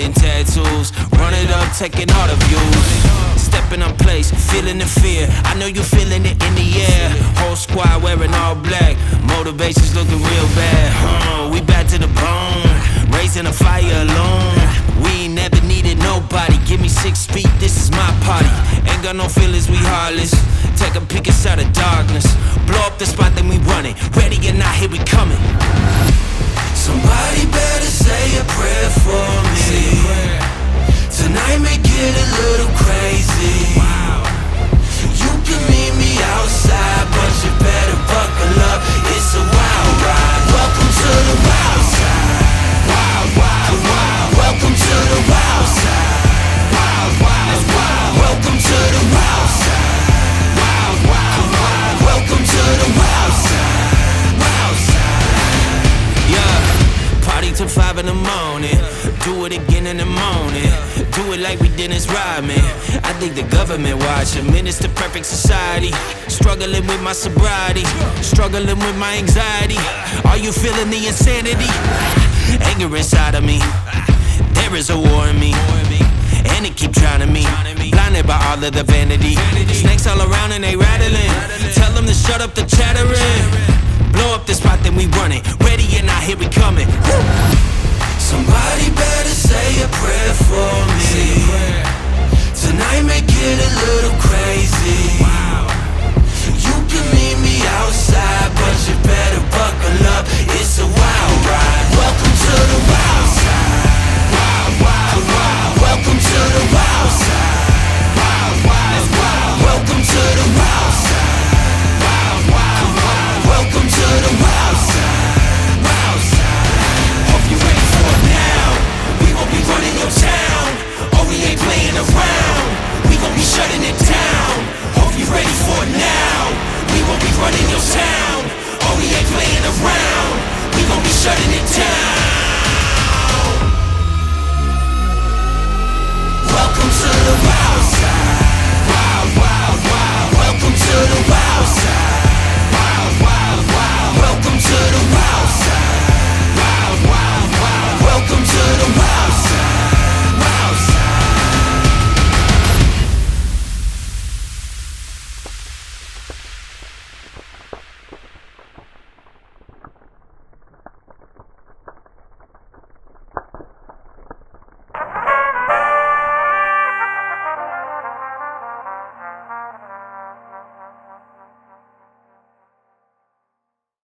than tattoos. Run it up, taking all the views. Stepping on place, feeling the fear. I know you feeling it in the air. Whole squad wearing all black. Motivation's looking real bad. We back to the bone. Raising a fire alone. We ain't never needed nobody. Give me 6 feet, this is my party. Ain't got no feelings, we heartless. Take a peek inside the darkness. Blow up the spot, then we run it. Ready or not, here we coming. Somebody better say a prayer for me. Tonight may get a little crazy. You can meet me outside, but you better buckle up. It's a wild ride. Welcome to the wild side. Wild, wild, wild. Welcome to the wild side. Wild, wild, wild. Welcome to the wild side. Wild, wild, wild. Welcome to the wild side. Wild side. Yeah. Party till 5 in the morning. Do it again in the morning. Do it like we didn't ride, man. I think the government watching. Minister perfect society. Struggling with my sobriety. Struggling with my anxiety. Are you feeling the insanity? Anger inside of me. There is a war in me. And it keep drowning me. Blinded by all of the vanity. Snakes all around and they rattling. Tell them to shut up the chattering. Blow up the spot, then we run it. Ready or not, here we coming. Somebody better